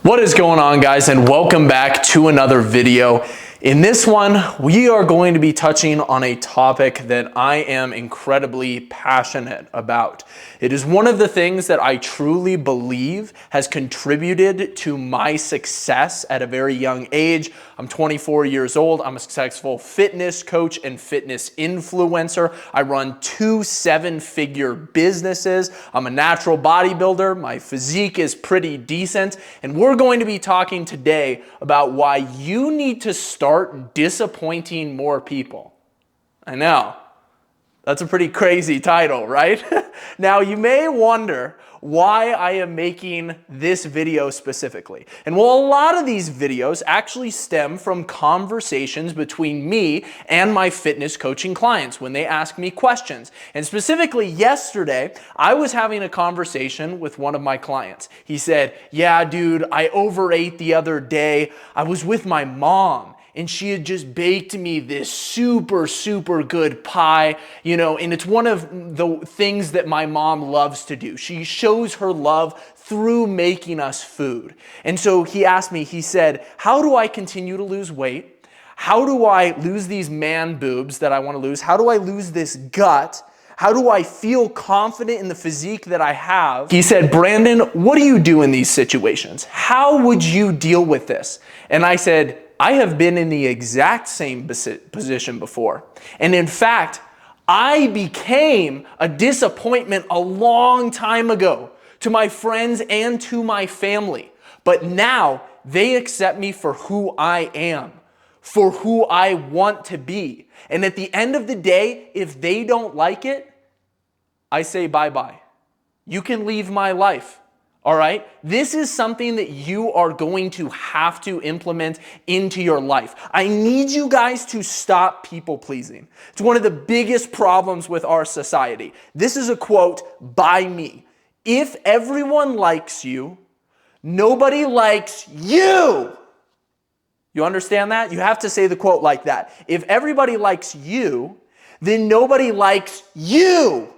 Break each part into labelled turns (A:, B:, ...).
A: What is going on, guys, and welcome back to another video. In this one, we are going to be touching on a topic that I am incredibly passionate about. It is one of the things that I truly believe has contributed to my success at a very young age. I'm 24 years old. I'm a successful fitness coach and fitness influencer. I run 2 7-figure businesses. I'm a natural bodybuilder. My physique is pretty decent. And we're going to be talking today about why you need to start disappointing more people. I know, that's a pretty crazy title, right? Now, you may wonder why I am making this video specifically. And well, a lot of these videos actually stem from conversations between me and my fitness coaching clients when they ask me questions. And specifically yesterday, I was having a conversation with one of my clients. He said, "Yeah, dude, I overate the other day. I was with my mom and she had just baked me this super good pie, and it's one of the things that my mom loves to do. She shows her love through making us food." And so he asked me, he said, "How do I continue to lose weight? How do I lose these man boobs that I want to lose? How do I lose this gut? How do I feel confident in the physique that I have?" He said, "Brandon, what do you do in these situations? How would you deal with this?" And I said, "I have been in the exact same position before. And in fact, I became a disappointment a long time ago to my friends and to my family. But now they accept me for who I am, for who I want to be. And at the end of the day, if they don't like it, I say bye-bye. You can leave my life." All right? This is something that you are going to have to implement into your life. I need you guys to stop people pleasing. It's one of the biggest problems with our society. This is a quote by me. "If everyone likes you, nobody likes you." You understand that? You have to say the quote like that. If everybody likes you, then nobody likes you.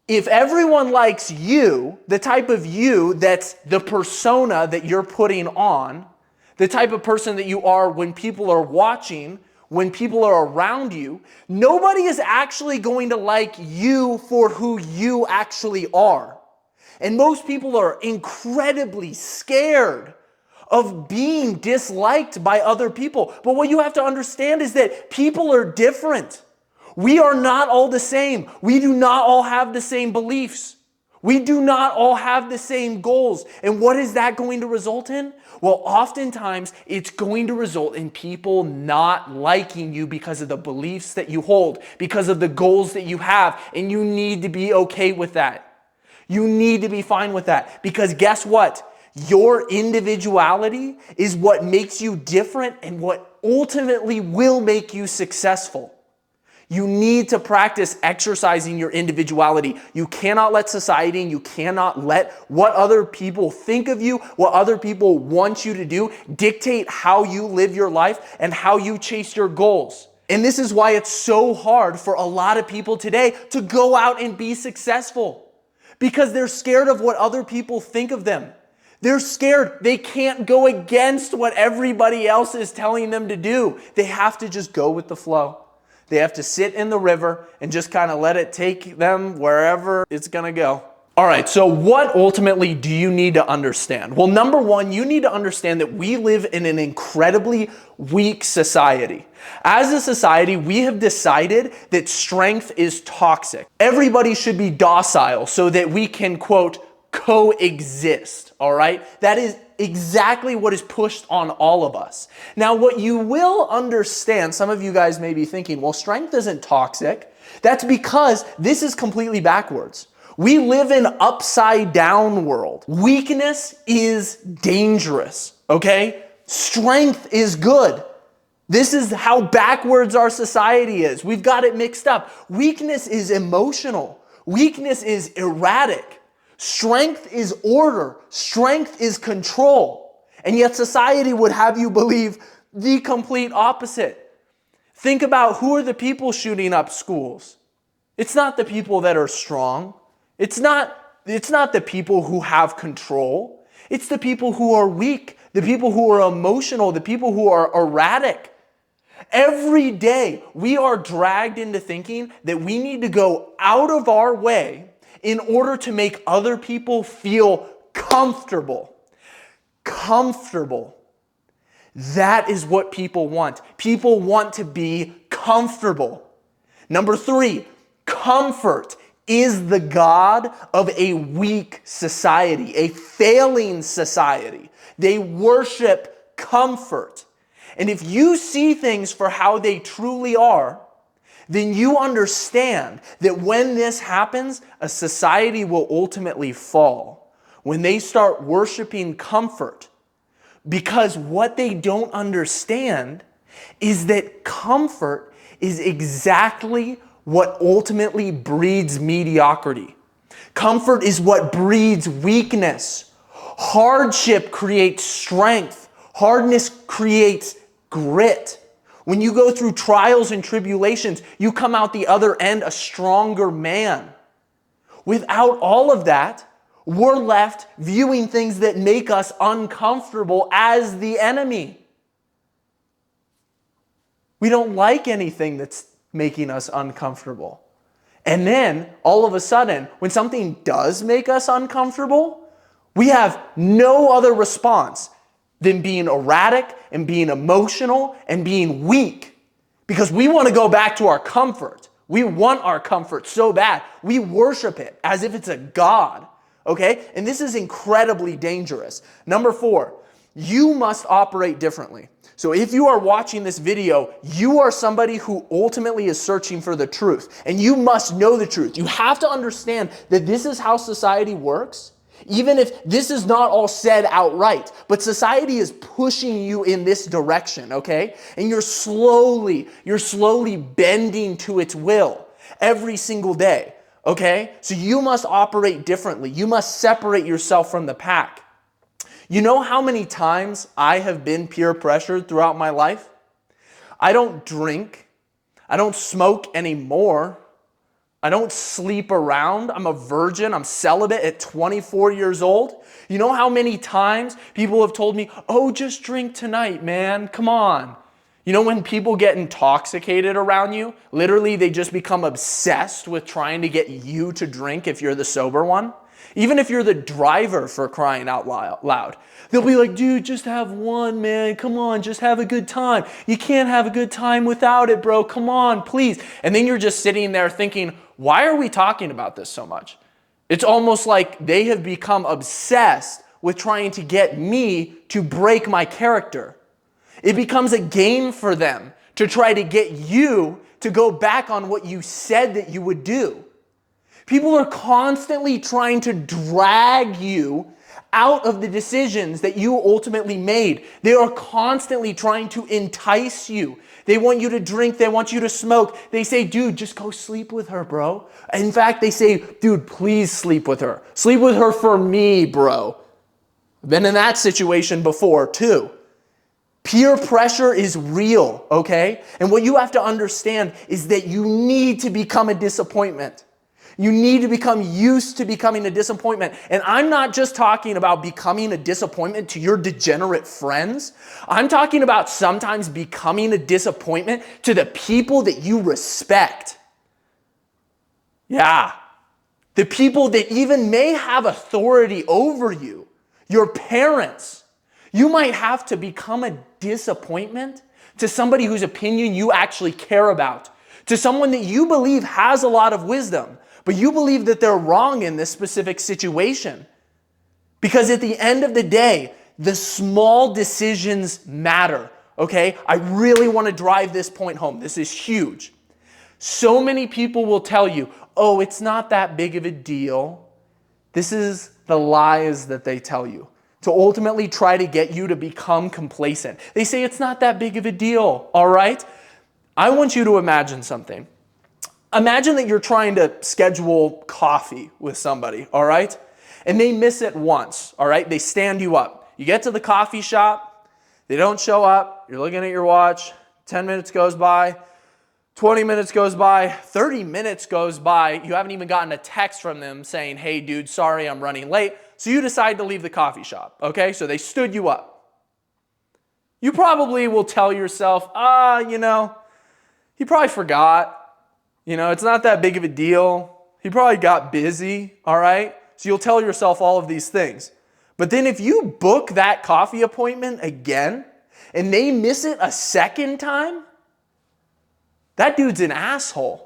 A: If everyone likes you, the type of you that's the persona that you're putting on, the type of person that you are when people are watching, when people are around you, nobody is actually going to like you for who you actually are. And most people are incredibly scared of being disliked by other people. But what you have to understand is that people are different. We are not all the same. We do not all have the same beliefs. We do not all have the same goals. And what is that going to result in? Well, oftentimes it's going to result in people not liking you because of the beliefs that you hold, because of the goals that you have. And you need to be okay with that. You need to be fine with that. Because guess what? Your individuality is what makes you different and what ultimately will make you successful. You need to practice exercising your individuality. You cannot let society and you cannot let what other people think of you, what other people want you to do, dictate how you live your life and how you chase your goals. And this is why it's so hard for a lot of people today to go out and be successful, because they're scared of what other people think of them. They're scared. They can't go against what everybody else is telling them to do. They have to just go with the flow. They have to sit in the river and just kind of let it take them wherever it's going to go. All right, so what ultimately do you need to understand? Well, number one, you need to understand that we live in an incredibly weak society. As a society, we have decided that strength is toxic. Everybody should be docile so that we can, quote, coexist, all right? That is exactly what is pushed on all of us. Now, what you will understand, some of you guys may be thinking, well, strength isn't toxic. That's because this is completely backwards. We live in an upside down world. Weakness is dangerous, okay? Strength is good. This is how backwards our society is. We've got it mixed up. Weakness is emotional. Weakness is erratic. Strength is order. Strength is control. And yet society would have you believe the complete opposite. Think about, who are the people shooting up schools? It's not the people that are strong. It's not the people who have control. It's the people who are weak, the people who are emotional, the people who are erratic. Every day, we are dragged into thinking that we need to go out of our way in order to make other people feel comfortable. Comfortable. That is what people want. People want to be comfortable. Number 3, comfort is the god of a weak society, a failing society. They worship comfort. And if you see things for how they truly are, then you understand that when this happens, a society will ultimately fall. When they start worshiping comfort, because what they don't understand is that comfort is exactly what ultimately breeds mediocrity. Comfort is what breeds weakness. Hardship creates strength. Hardness creates grit. When you go through trials and tribulations, you come out the other end a stronger man. Without all of that, we're left viewing things that make us uncomfortable as the enemy. We don't like anything that's making us uncomfortable. And then, all of a sudden, when something does make us uncomfortable, we have no other response than being erratic and being emotional and being weak. Because we want to go back to our comfort. We want our comfort so bad. We worship it as if it's a god. Okay? And this is incredibly dangerous. Number 4, you must operate differently. So if you are watching this video, you are somebody who ultimately is searching for the truth. And you must know the truth. You have to understand that this is how society works. Even if this is not all said outright, but society is pushing you in this direction, okay? And you're slowly bending to its will every single day, okay? So you must operate differently. You must separate yourself from the pack. You know how many times I have been peer pressured throughout my life? I don't drink. I don't smoke anymore. I don't sleep around. I'm a virgin. I'm celibate at 24 years old. You know how many times people have told me, oh, just drink tonight, man. Come on. You know when people get intoxicated around you, literally they just become obsessed with trying to get you to drink if you're the sober one. Even if you're the driver, for crying out loud. They'll be like, dude, just have one, man. Come on, just have a good time. You can't have a good time without it, bro. Come on, please. And then you're just sitting there thinking, why are we talking about this so much? It's almost like they have become obsessed with trying to get me to break my character. It becomes a game for them to try to get you to go back on what you said that you would do. People are constantly trying to drag you out of the decisions that you ultimately made. They are constantly trying to entice you. They want you to drink. They want you to smoke. They say, dude, just go sleep with her, bro. In fact, they say, dude, please sleep with her. Sleep with her for me, bro. I've been in that situation before too. Peer pressure is real, okay? And what you have to understand is that you need to become a disappointment. You need to become used to becoming a disappointment. And I'm not just talking about becoming a disappointment to your degenerate friends. I'm talking about sometimes becoming a disappointment to the people that you respect. Yeah. The people that even may have authority over you. Your parents. You might have to become a disappointment to somebody whose opinion you actually care about. To someone that you believe has a lot of wisdom. But you believe that they're wrong in this specific situation. Because at the end of the day, the small decisions matter, okay? I really want to drive this point home. This is huge. So many people will tell you, oh, it's not that big of a deal. This is the lies that they tell you to ultimately try to get you to become complacent. They say it's not that big of a deal, all right? I want you to imagine something. Imagine that you're trying to schedule coffee with somebody, all right? And they miss it once, all right? They stand you up. You get to the coffee shop, they don't show up, you're looking at your watch, 10 minutes goes by, 20 minutes goes by, 30 minutes goes by, you haven't even gotten a text from them saying, hey dude, sorry I'm running late. So you decide to leave the coffee shop, okay? So they stood you up. You probably will tell yourself, he probably forgot. It's not that big of a deal. He probably got busy, all right? So you'll tell yourself all of these things. But then if you book that coffee appointment again and they miss it a second time, that dude's an asshole.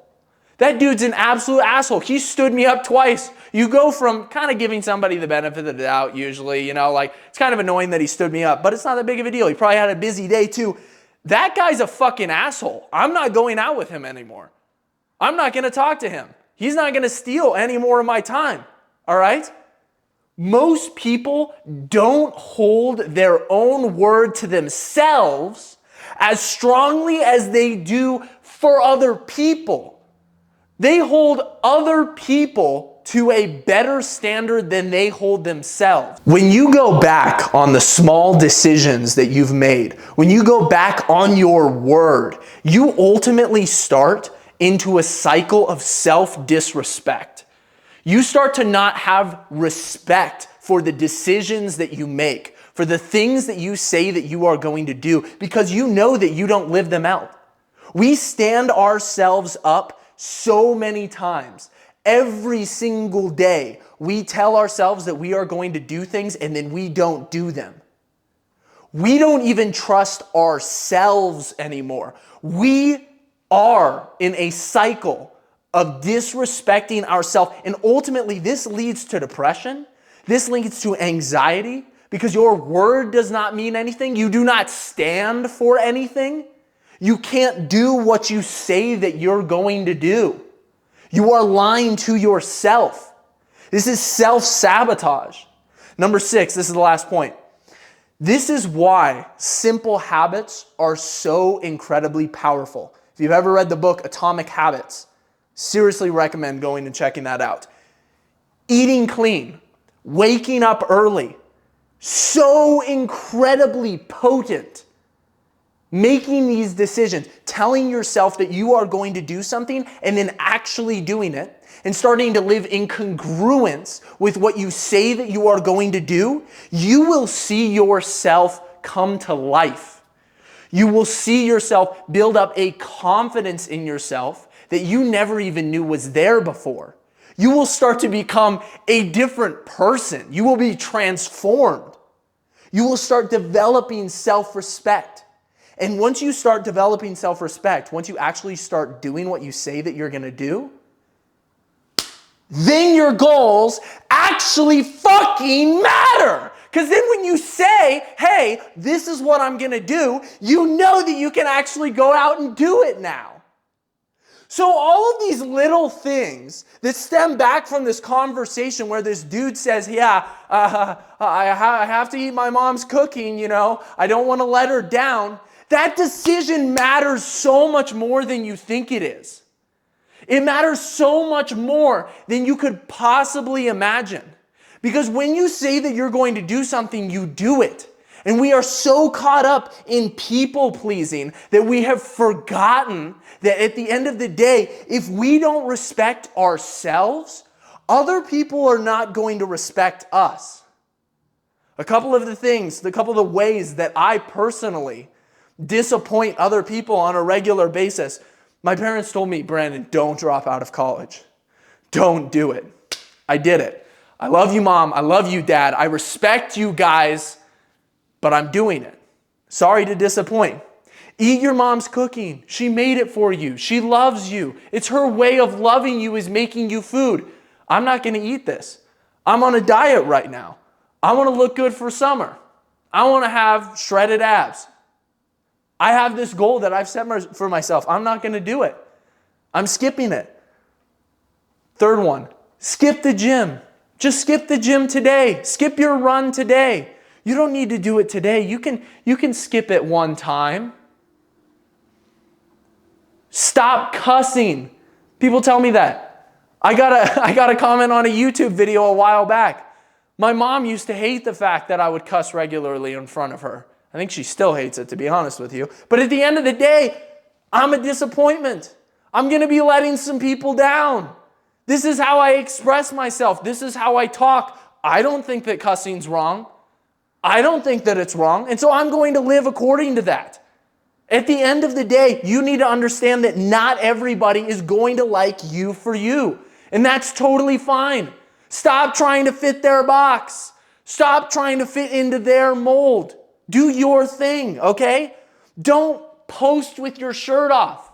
A: That dude's an absolute asshole. He stood me up twice. You go from kind of giving somebody the benefit of the doubt usually, it's kind of annoying that he stood me up, but it's not that big of a deal. He probably had a busy day too. That guy's a fucking asshole. I'm not going out with him anymore. I'm not going to talk to him. He's not going to steal any more of my time, all right? Most people don't hold their own word to themselves as strongly as they do for other people. They hold other people to a better standard than they hold themselves. When you go back on the small decisions that you've made, when you go back on your word, you ultimately start into a cycle of self-disrespect. You start to not have respect for the decisions that you make, for the things that you say that you are going to do, because you know that you don't live them out. We stand ourselves up so many times. Every single day, we tell ourselves that we are going to do things and then we don't do them. We don't even trust ourselves anymore. We are in a cycle of disrespecting ourselves. And ultimately, this leads to depression. This leads to anxiety because your word does not mean anything. You do not stand for anything. You can't do what you say that you're going to do. You are lying to yourself. This is self-sabotage. Number 6, this is the last point. This is why simple habits are so incredibly powerful. If you've ever read the book Atomic Habits, seriously recommend going and checking that out. Eating clean, waking up early, so incredibly potent. Making these decisions, telling yourself that you are going to do something and then actually doing it and starting to live in congruence with what you say that you are going to do, you will see yourself come to life. You will see yourself build up a confidence in yourself that you never even knew was there before. You will start to become a different person. You will be transformed. You will start developing self-respect. And once you start developing self-respect, once you actually start doing what you say that you're going to do, then your goals actually fucking matter. Because then when you say, hey, this is what I'm going to do, you know that you can actually go out and do it now. So all of these little things that stem back from this conversation where this dude says, I have to eat my mom's cooking, I don't want to let her down. That decision matters so much more than you think it is. It matters so much more than you could possibly imagine. Because when you say that you're going to do something, you do it. And we are so caught up in people pleasing that we have forgotten that at the end of the day, if we don't respect ourselves, other people are not going to respect us. A couple of the ways that I personally disappoint other people on a regular basis. My parents told me, Brandon, don't drop out of college. Don't do it. I did it. I love you, Mom. I love you, Dad. I respect you guys, but I'm doing it. Sorry to disappoint. Eat your mom's cooking. She made it for you. She loves you. It's her way of loving you is making you food. I'm not going to eat this. I'm on a diet right now. I want to look good for summer. I want to have shredded abs. I have this goal that I've set for myself. I'm not going to do it. I'm skipping it. Third one, skip the gym. Just skip the gym today. Skip your run today. You don't need to do it today. You can skip it one time. Stop cussing. People tell me that. I got a comment on a YouTube video a while back. My mom used to hate the fact that I would cuss regularly in front of her. I think she still hates it, to be honest with you. But at the end of the day, I'm a disappointment. I'm going to be letting some people down. This is how I express myself. This is how I talk. I don't think that cussing's wrong. I don't think that it's wrong. And so I'm going to live according to that. At the end of the day, you need to understand that not everybody is going to like you for you. And that's totally fine. Stop trying to fit their box. Stop trying to fit into their mold. Do your thing, okay? Don't post with your shirt off.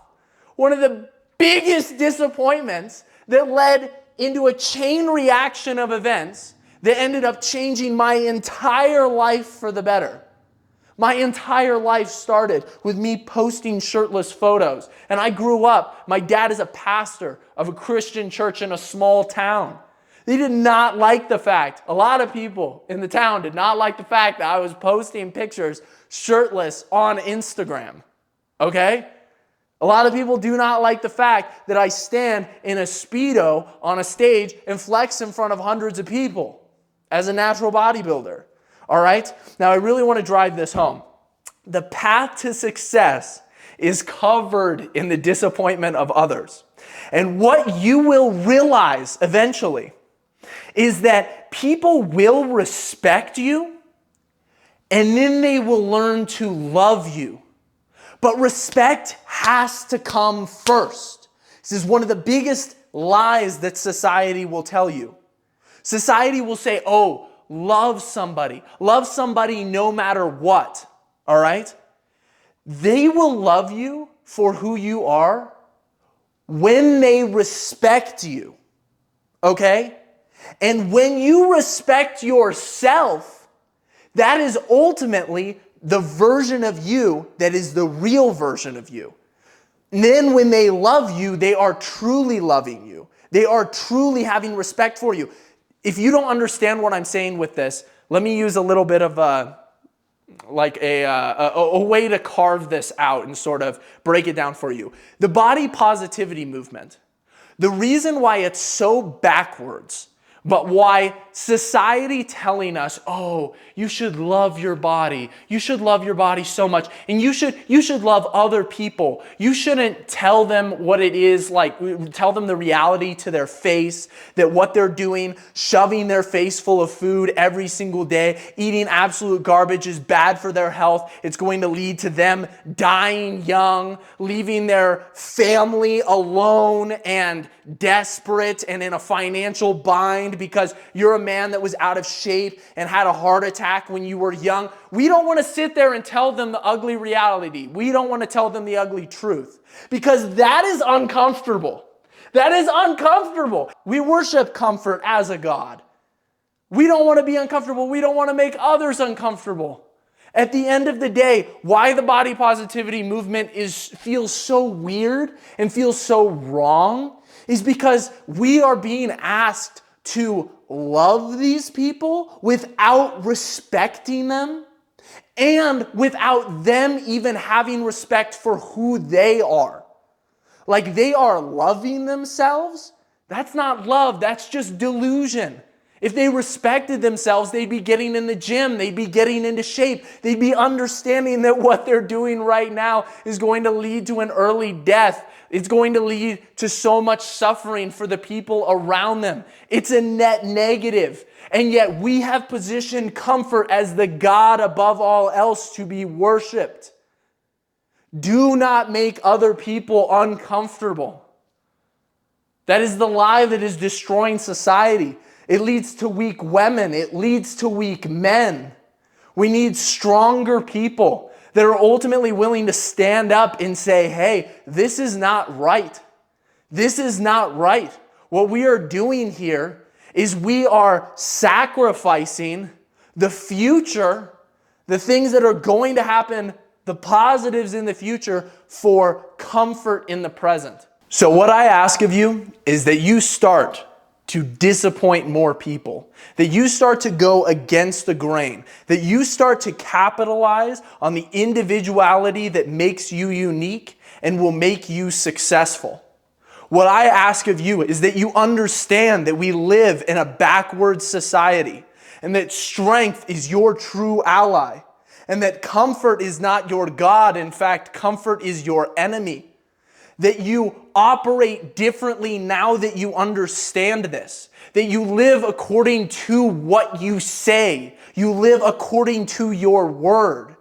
A: One of the biggest disappointments that led into a chain reaction of events that ended up changing my entire life for the better. My entire life started with me posting shirtless photos. And I grew up, my dad is a pastor of a Christian church in a small town. They did not like the fact, a lot of people in the town did not like the fact that I was posting pictures shirtless on Instagram. Okay? A lot of people do not like the fact that I stand in a Speedo on a stage and flex in front of hundreds of people as a natural bodybuilder. All right? Now, I really want to drive this home. The path to success is covered in the disappointment of others. And what you will realize eventually is that people will respect you and then they will learn to love you. But respect has to come first. This is one of the biggest lies that society will tell you. Society will say, oh, love somebody. Love somebody no matter what. All right? They will love you for who you are when they respect you. Okay? And when you respect yourself, that is ultimately the version of you that is the real version of you. And then when they love you, they are truly loving you. They are truly having respect for you. If you don't understand what I'm saying with this, let me use a little bit of a way to carve this out and sort of break it down for you. The body positivity movement, the reason why it's so backwards, but why society telling us, oh, you should love your body. You should love your body so much. And you should love other people. You shouldn't tell them what it is like, tell them the reality to their face, that what they're doing, shoving their face full of food every single day, eating absolute garbage is bad for their health. It's going to lead to them dying young, leaving their family alone and desperate and in a financial bind because you're a man that was out of shape and had a heart attack when you were young. We don't want to sit there and tell them the ugly reality. We don't want to tell them the ugly truth because that is uncomfortable. That is uncomfortable. We worship comfort as a God. We don't want to be uncomfortable. We don't want to make others uncomfortable. At the end of the day, why the body positivity movement feels so weird and feels so wrong is because we are being asked to love these people without respecting them and without them even having respect for who they are. Like they are loving themselves. That's not love, that's just delusion. If they respected themselves, they'd be getting in the gym, they'd be getting into shape, they'd be understanding that what they're doing right now is going to lead to an early death. It's going to lead to so much suffering for the people around them. It's a net negative. And yet we have positioned comfort as the God above all else to be worshiped. Do not make other people uncomfortable. That is the lie that is destroying society. It leads to weak women. It leads to weak men. We need stronger people that are ultimately willing to stand up and say, hey, this is not right. This is not right. What we are doing here is we are sacrificing the future, the things that are going to happen, the positives in the future for comfort in the present. So what I ask of you is that you start to disappoint more people, that you start to go against the grain, that you start to capitalize on the individuality that makes you unique and will make you successful. What I ask of you is that you understand that we live in a backward society and that strength is your true ally and that comfort is not your God. In fact, comfort is your enemy. That you operate differently now that you understand this. That you live according to what you say. You live according to your word.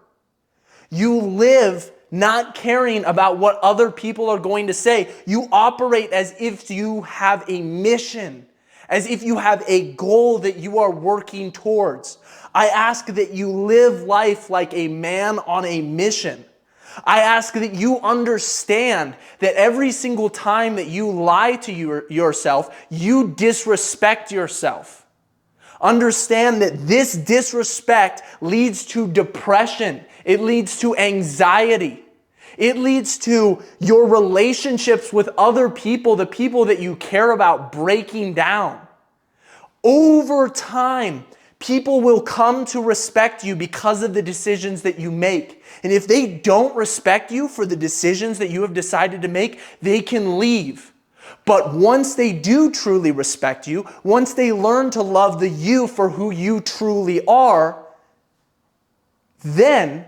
A: You live not caring about what other people are going to say. You operate as if you have a mission, as if you have a goal that you are working towards. I ask that you live life like a man on a mission. I ask that you understand that every single time that you lie to yourself, you disrespect yourself. Understand that this disrespect leads to depression. It leads to anxiety. It leads to your relationships with other people, the people that you care about, breaking down. Over time, people will come to respect you because of the decisions that you make. And if they don't respect you for the decisions that you have decided to make, they can leave. But once they do truly respect you, once they learn to love the you for who you truly are, then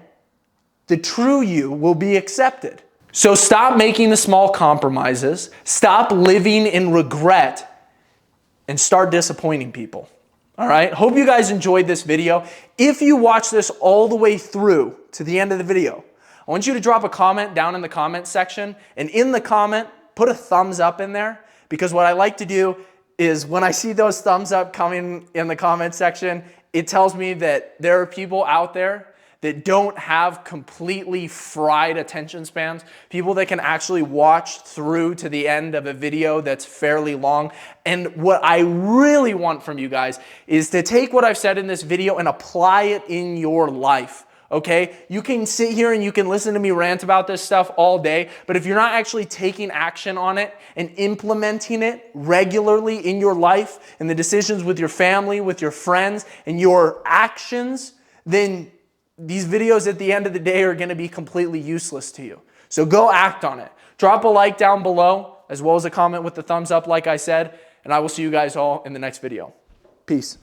A: the true you will be accepted. So stop making the small compromises, stop living in regret, and start disappointing people. All right, hope you guys enjoyed this video. If you watch this all the way through to the end of the video, I want you to drop a comment down in the comment section, and in the comment, put a thumbs up in there, because what I like to do is when I see those thumbs up coming in the comment section, it tells me that there are people out there that don't have completely fried attention spans, people that can actually watch through to the end of a video that's fairly long. And what I really want from you guys is to take what I've said in this video and apply it in your life. Okay, you can sit here and you can listen to me rant about this stuff all day, but if you're not actually taking action on it and implementing it regularly in your life, in the decisions with your family, with your friends, and your actions, then these videos at the end of the day are going to be completely useless to you. So go act on it. Drop a like down below, as well as a comment with the thumbs up like I said, and I will see you guys all in the next video. Peace.